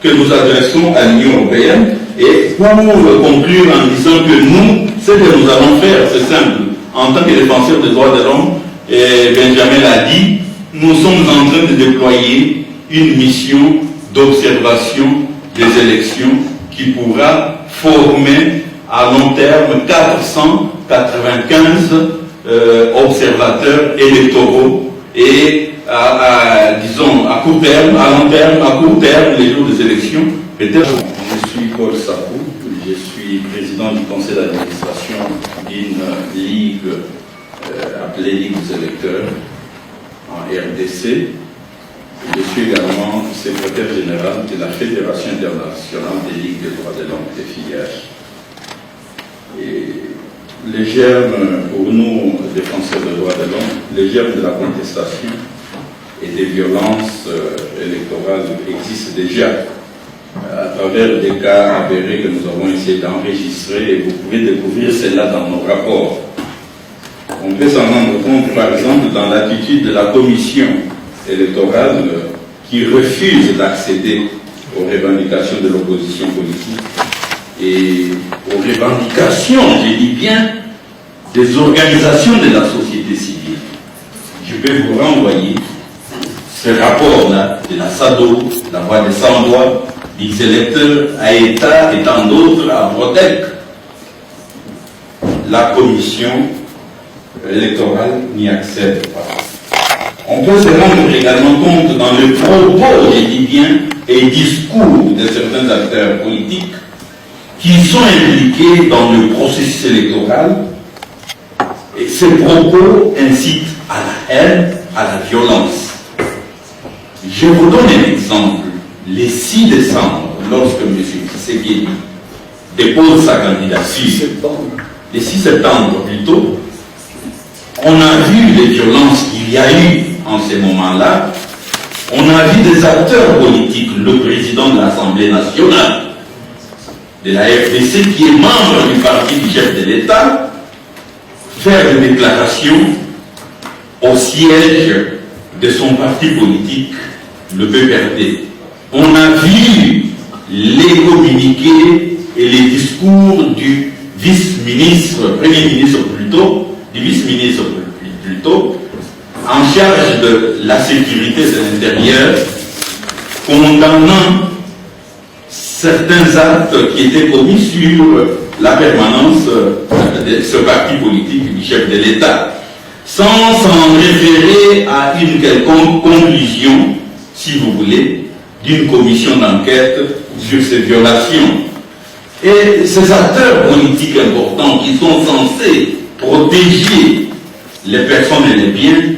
que nous adressons à l'Union européenne. Et pour conclure en disant que nous, ce que nous allons faire, c'est simple. En tant que défenseurs des droits de l'homme, et Benjamin l'a dit, nous sommes en train de déployer une mission d'observation des élections qui pourra former à long terme 495 observateurs électoraux et disons à court terme, à long terme, à court terme, les jours des élections. Peut-être. Je suis Paul Sapou, je suis président du conseil d'administration d'une ligue appelée Ligue des électeurs en RDC. Je suis également secrétaire général de la Fédération internationale des ligues des droits de l'homme et filières. Et les germes, pour nous, défenseurs des droits de l'homme, les germes de la contestation et des violences électorales existent déjà à travers des cas avérés que nous avons essayé d'enregistrer, et vous pouvez découvrir cela dans nos rapports. On peut s'en rendre compte, par exemple, dans l'attitude de la commission électorale qui refuse d'accéder aux revendications de l'opposition politique et aux revendications, je dis bien, des organisations de la société civile. Je peux vous renvoyer ce rapport-là de la SADO, la Voix des Sans-Voix, des électeurs à État et tant d'autres à Protec. La commission électorale n'y accède pas. On peut se rendre également compte dans le propos, je dis bien, et discours de certains acteurs politiques qui sont impliqués dans le processus électoral, et ces propos incitent à la haine, à la violence. Je vous donne un exemple. Le 6 décembre, lorsque M. Tshisekedi dépose sa candidature, le 6 septembre plutôt, on a vu les violences qu'il y a eu en ces moments-là. On a vu des acteurs politiques, le président de l'Assemblée nationale, de la FDC, qui est membre du parti du chef de l'État, faire des déclarations au siège de son parti politique, le PPRD. On a vu les communiqués et les discours du vice-ministre, premier ministre plutôt, du vice-ministre plutôt, en charge de la sécurité de l'intérieur, condamnant certains actes qui étaient commis sur la permanence de ce parti politique du chef de l'État, sans s'en référer à une quelconque conclusion, si vous voulez, d'une commission d'enquête sur ces violations. Et ces acteurs politiques importants qui sont censés protéger les personnes et les biens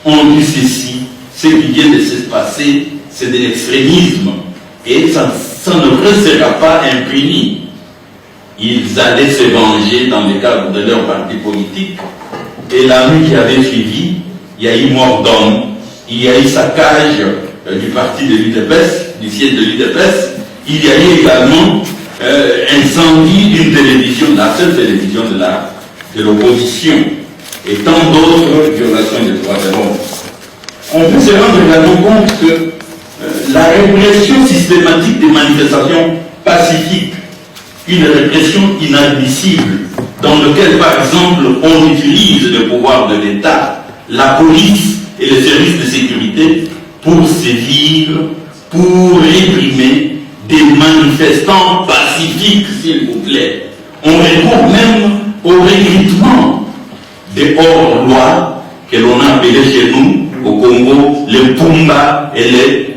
ont dit ceci: ce qui vient de se passer, c'est de l'extrémisme, et ça ne restera pas impuni. Ils allaient se venger dans le cadre de leur parti politique, et la nuit qui avait suivi, il y a eu mort d'homme, il y a eu saccage du parti de l'UDPS, du siège de l'UDPS, il y a eu également incendie d'une télévision, la seule télévision de l'opposition, et tant d'autres violations des droits de l'homme. On peut se rendre également compte que la répression systématique des manifestations pacifiques, une répression inadmissible, dans laquelle, par exemple, on utilise le pouvoir de l'État, la police et les services de sécurité pour sévir, pour réprimer des manifestants pacifiques, s'il vous plaît. On recourt même au recrutement des hors-loi que l'on a appelés chez nous, au Congo, les Pumba et les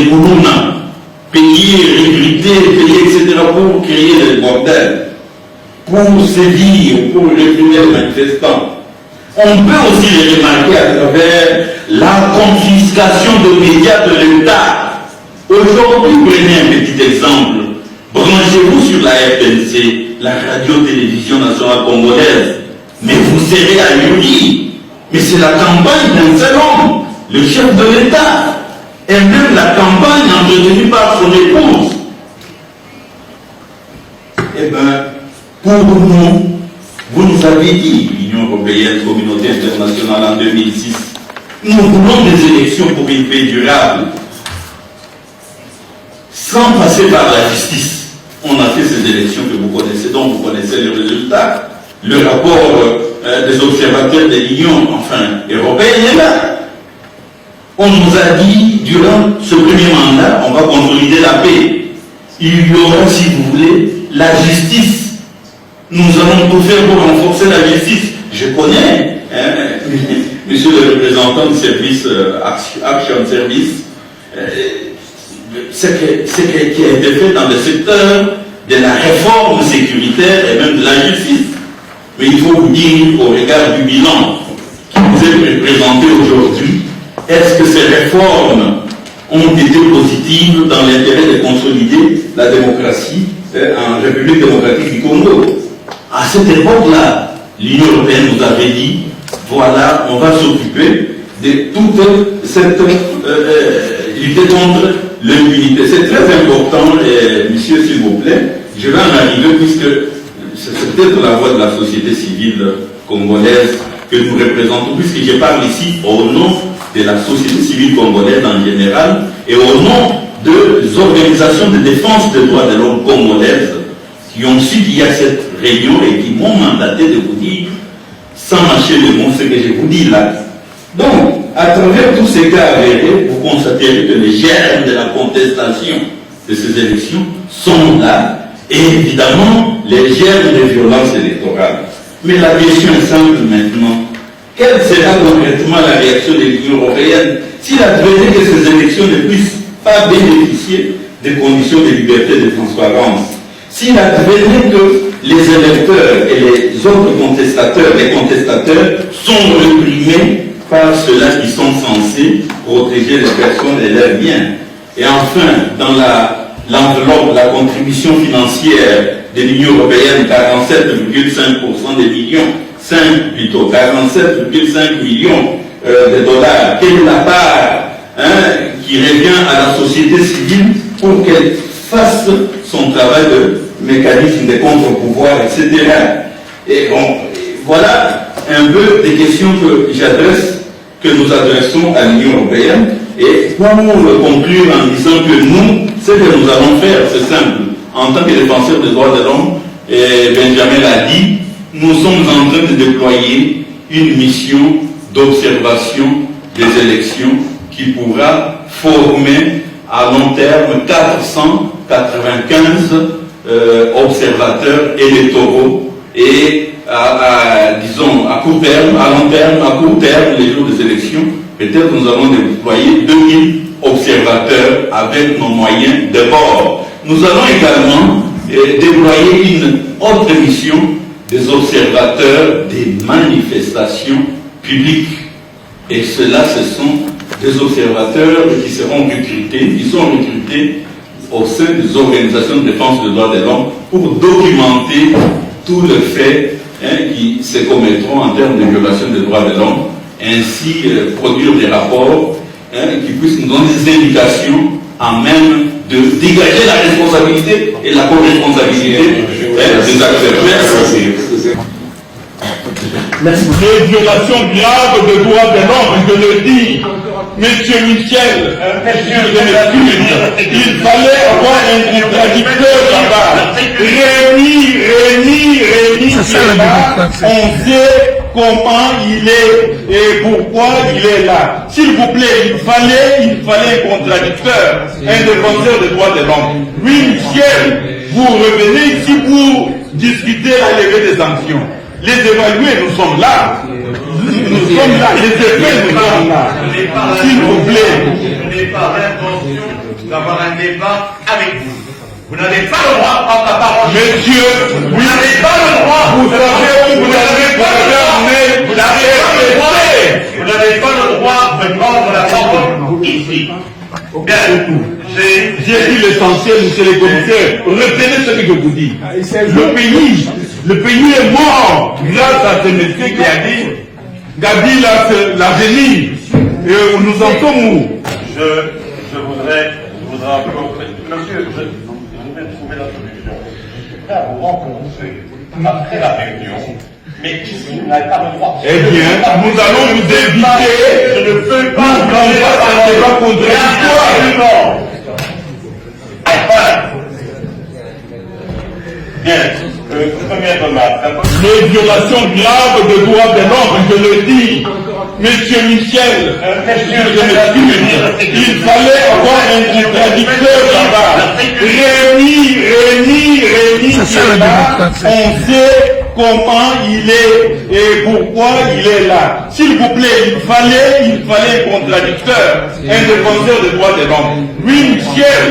Kuluna, payés, recrutés, payés, etc., pour créer des bordels, pour sévir, pour réprimer les manifestants. On peut aussi les remarquer à travers la confiscation de médias de l'État. Aujourd'hui, prenez un petit exemple. Branchez-vous sur la RTNC, la radio-télévision nationale congolaise, mais vous serez ahuri. Mais c'est la campagne d'un seul homme, le chef de l'État, et même la campagne entretenue par son épouse. Eh bien, pour nous, vous nous avez dit, l'Union européenne, communauté internationale en 2006, nous voulons des élections pour une paix durable. sans passer par la justice. On a fait ces élections que vous connaissez, dont vous connaissez les résultats. Le rapport des observateurs de l'Union européenne est là. On nous a dit, durant ce premier mandat, on va consolider la paix. Il y aura, si vous voulez, la justice. Nous allons tout faire pour renforcer la justice. Je connais, monsieur le représentant du service Action Service, ce qui a été fait dans le secteur de la réforme sécuritaire et même de la justice. Mais il faut vous dire, au regard du bilan qui vous est présenté aujourd'hui, est-ce que ces réformes ont été positives dans l'intérêt de consolider la démocratie en République démocratique du Congo? À cette époque-là, l'Union européenne nous avait dit, voilà, on va s'occuper de toute cette lutte contre l'impunité. C'est très important, monsieur, s'il vous plaît, je vais en arriver puisque c'est peut-être la voix de la société civile congolaise que nous représentons, puisque je parle ici au nom de la société civile congolaise en général et au nom des organisations de défense des droits de l'homme congolaises qui ont su qu'il y a cette réunion et qui m'ont mandaté de vous dire, sans mâcher le mot, ce que je vous dis là. Donc, à travers tous ces cas avérés, vous constaterez que les germes de la contestation de ces élections sont là, et évidemment, les germes de violence électorale. Mais la question est simple maintenant. Quelle sera concrètement la réaction de l'Union européenne s'il advenait que ces élections ne puissent pas bénéficier des conditions de liberté et de transparence? S'il advenait que les électeurs et les autres contestateurs, sont réprimés par ceux-là qui sont censés protéger les personnes et leurs biens. Et enfin, dans l'enveloppe, la contribution financière de l'Union européenne, 47,5% des millions, 47,5 millions de dollars. Quelle est la part qui revient à la société civile pour qu'elle fasse son travail de mécanisme de contre-pouvoir, etc. Et bon, voilà un peu des questions que nous adressons à l'Union européenne. Et pour conclure en disant que nous, ce que nous allons faire, c'est simple. En tant que défenseurs des droits de l'homme, et Benjamin l'a dit, nous sommes en train de déployer une mission d'observation des élections qui pourra former à long terme 495 observateurs électoraux et disons à court terme, à long terme, à court terme, les jours des élections, peut-être nous allons déployer 2000 observateurs avec nos moyens de bord. Nous allons également déployer une autre mission des observateurs des manifestations publiques. Et cela, ce sont des observateurs qui seront recrutés, qui sont recrutés au sein des organisations de défense des droits de l'homme pour documenter tous les faits qui se commettront en termes de violation des droits de l'homme, ainsi produire des rapports qui puissent nous donner des indications à même de dégager la responsabilité et la co-responsabilité des acteurs. Merci. Des violations graves des droits de l'homme, je le dis. Monsieur Michel, il fallait avoir un contradicteur là-bas. Rémi, on sait comment il est et pourquoi il est là. S'il vous plaît, il fallait un contradicteur, un défenseur des droits de l'homme. Oui, Michel, vous revenez ici pour discuter la levée des sanctions. Les évaluer, nous sommes là. Nous sommes là. Les effets, nous sommes là. S'il vous plaît. Je n'ai pas l'intention d'avoir un débat avec vous. Vous n'avez pas le droit de prendre la parole. Monsieur, vous n'avez pas le droit. Vous savez où vous n'avez pas le droit. Vous n'avez pas le droit de prendre la parole ici. Bien. J'ai dit l'essentiel, monsieur le commissaire. Retenez ce que je vous dis. Le pays est mort grâce à ce monsieur qui a dit Gabi l'avenir. Et nous en sommes où? Je voudrais monsieur, je vais trouver la solution. Je vais vous rencontrer après la réunion. Mais ici, vous n'avez pas le droit. Eh bien, nous allons vous éviter. Je ne peux pas. Nous n'allons pas un débat contradictoire. remarque. Les violations graves des droits de l'homme, je le dis. Monsieur Michel, je m'excuse, il fallait avoir un contradicteur là-bas. Rémi est là, on sait comment il est et pourquoi il est là. S'il vous plaît, il fallait un contradicteur, un défenseur des droits de l'homme. Oui, Michel,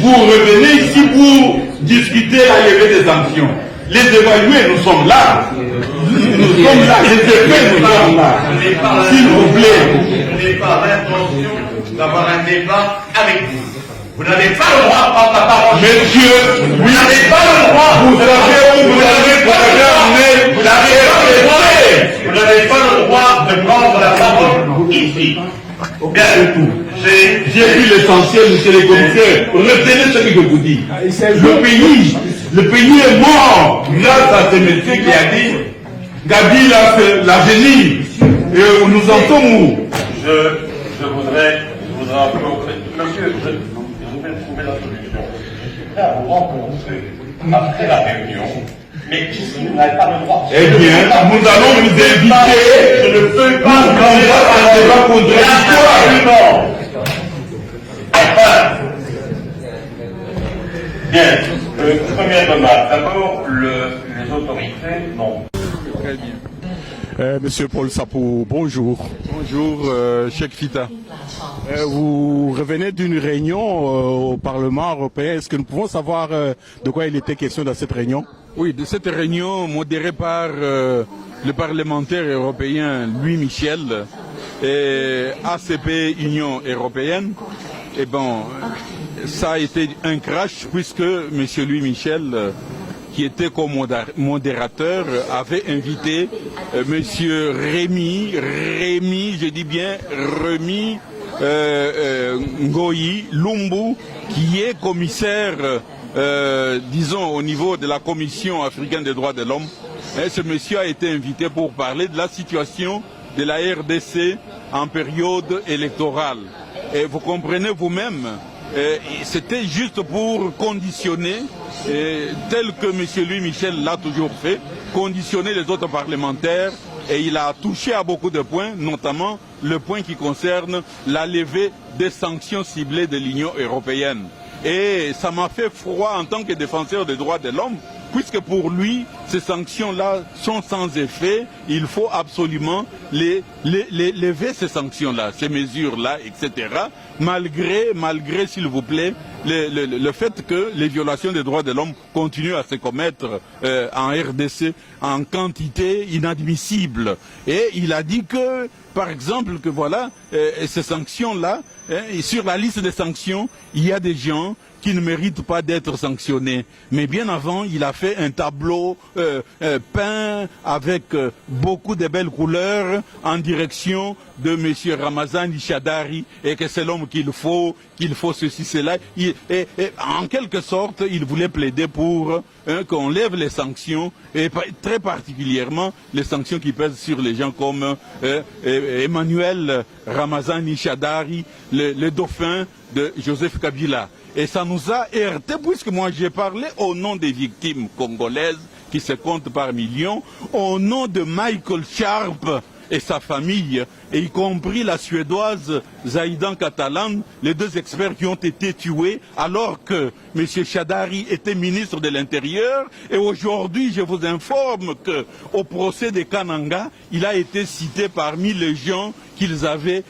vous revenez ici pour discuter la levée des sanctions. Les évaluer, nous sommes là. Nous sommes là, les effets, nous sommes là. S'il vous plaît. Je n'ai pas l'intention d'avoir un débat avec vous. Vous n'avez pas le droit de prendre la parole. Monsieur, Vous n'avez pas le droit. vous savez où vous avez programmé Vous la RDC. n'avez pas le droit de prendre la parole ici. Bien, J'ai vu l'essentiel, monsieur le commissaire. Retenez ce que je vous dis. Le pays est mort grâce à ce monsieur qui a dit Kabila, c'est l'avenir. Et nous en sommes où? je voudrais encore, monsieur, je vais trouver la solution. Je suis prêt à vous rencontrer après la réunion, mais ici, vous n'avez pas le droit. Eh bien, nous allons vous inviter. Je ne peux pas Nous allons un débat contradictoire. Bien, première remarque. D'abord, les autorités, non. Très bien. Monsieur Paul Sapou, bonjour. Bonjour, Cheikh Fita. Vous revenez d'une réunion au Parlement européen. Est-ce que nous pouvons savoir de quoi il était question dans cette réunion? Oui, de cette réunion modérée par le parlementaire européen Louis Michel et ACP Union européenne. Et bon, ça a été un crash puisque M. Louis Michel, qui était co-modérateur, avait invité M. Rémi, je dis bien Rémi Ngoyi Lumbu, qui est commissaire, disons, au niveau de la Commission africaine des droits de l'homme. Ce monsieur a été invité pour parler de la situation de la RDC en période électorale. Et vous comprenez vous-même, c'était juste pour conditionner, tel que M. Louis Michel l'a toujours fait, conditionner les autres parlementaires, et il a touché à beaucoup de points, notamment le point qui concerne la levée des sanctions ciblées de l'Union européenne. Et ça m'a fait froid en tant que défenseur des droits de l'homme, puisque pour lui, ces sanctions-là sont sans effet, il faut absolument lever ces sanctions-là, ces mesures-là, etc. Malgré, s'il vous plaît, le fait que les violations des droits de l'homme continuent à se commettre en RDC en quantité inadmissible. Et il a dit que, par exemple, que voilà, ces sanctions-là, sur la liste des sanctions, il y a des gens qui ne méritent pas d'être sanctionnés. Mais bien avant, il a fait un tableau peint avec beaucoup de belles couleurs en direction de M. Ramazan Ishadari, et que c'est l'homme qu'il faut ceci, cela. Et en quelque sorte, il voulait plaider pour qu'on lève les sanctions, et très particulièrement les sanctions qui pèsent sur les gens comme Emmanuel Ramazan Ishadari, le dauphin de Joseph Kabila. Et ça nous a heurté, puisque moi j'ai parlé au nom des victimes congolaises qui se comptent par millions, au nom de Michael Sharp et sa famille, et y compris la Suédoise Zaidan Catalan, les deux experts qui ont été tués alors que M. Shadari était ministre de l'Intérieur. Et aujourd'hui, je vous informe qu'au procès de Kananga, il a été cité parmi les gens qu'ils avaient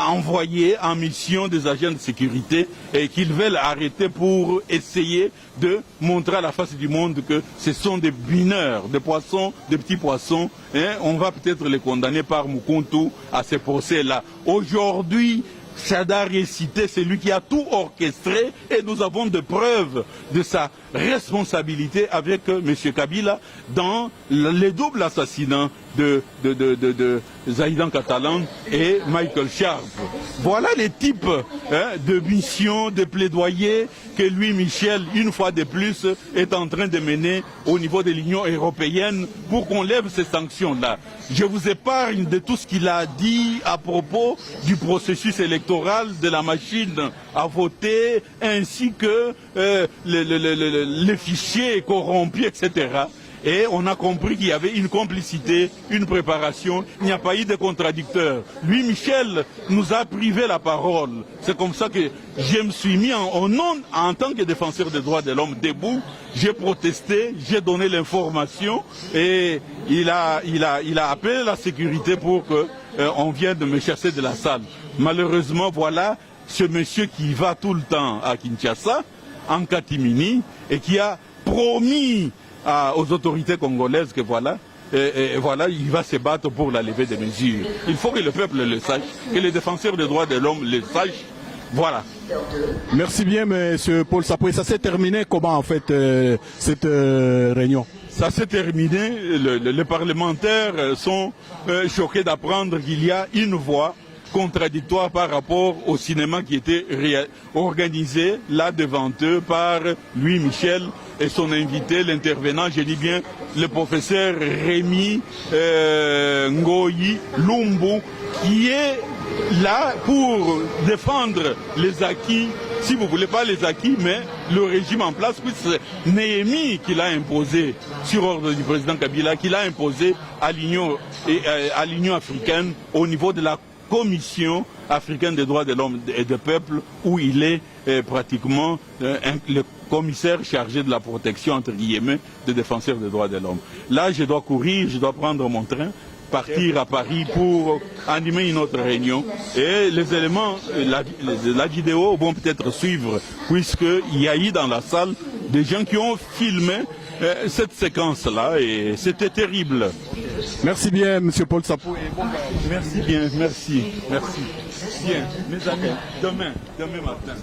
envoyés en mission des agents de sécurité et qu'ils veulent arrêter pour essayer de montrer à la face du monde que ce sont des mineurs, des poissons, des petits poissons. On va peut-être les condamner par Mukuntu à ces procès-là. Aujourd'hui, Shadari est cité, c'est lui qui a tout orchestré, et nous avons des preuves de sa responsabilité avec M. Kabila dans les doubles assassinats de Zaidan Catalan et Michael Sharp. Voilà les types de missions, de plaidoyer que lui, Michel, une fois de plus, est en train de mener au niveau de l'Union européenne pour qu'on lève ces sanctions-là. Je vous épargne de tout ce qu'il a dit à propos du processus électoral, de la machine à voter, ainsi que les fichiers corrompus, etc. Et on a compris qu'il y avait une complicité, une préparation. Il n'y a pas eu de contradicteur. Lui, Michel, nous a privé la parole. C'est comme ça que je me suis mis en tant que défenseur des droits de l'homme debout. J'ai protesté, j'ai donné l'information et il a appelé la sécurité pour qu'on vienne de me chasser de la salle. Malheureusement, voilà ce monsieur qui va tout le temps à Kinshasa, en catimini, et qui a promis aux autorités congolaises que voilà, il va se battre pour la levée des mesures. Il faut que le peuple le sache, que les défenseurs des droits de l'homme le sachent. Voilà. Merci bien, monsieur Paul Sapou. Et ça s'est terminé comment, en fait, cette réunion? Ça s'est terminé. Les parlementaires sont choqués d'apprendre qu'il y a une voix contradictoire par rapport au cinéma qui était organisé là devant eux par Louis Michel et son invité, l'intervenant, je dis bien le professeur Rémi Ngoyi Lumbu, qui est là pour défendre les acquis, si vous voulez pas les acquis, mais le régime en place, puisque c'est Néhémie qui l'a imposé sur ordre du président Kabila, qui l'a imposé à l'Union africaine au niveau de la Commission africaine des droits de l'homme et des peuples, où il est pratiquement le commissaire chargé de la protection, entre guillemets, des défenseurs des droits de l'homme. Là, je dois courir, je dois prendre mon train, partir à Paris pour animer une autre réunion. Et les éléments, la vidéo vont peut-être suivre, puisqu'il y a eu dans la salle des gens qui ont filmé cette séquence-là, et c'était terrible. Merci bien, monsieur Paul Sapou. Merci bien, merci. Bien, mes amis, demain matin.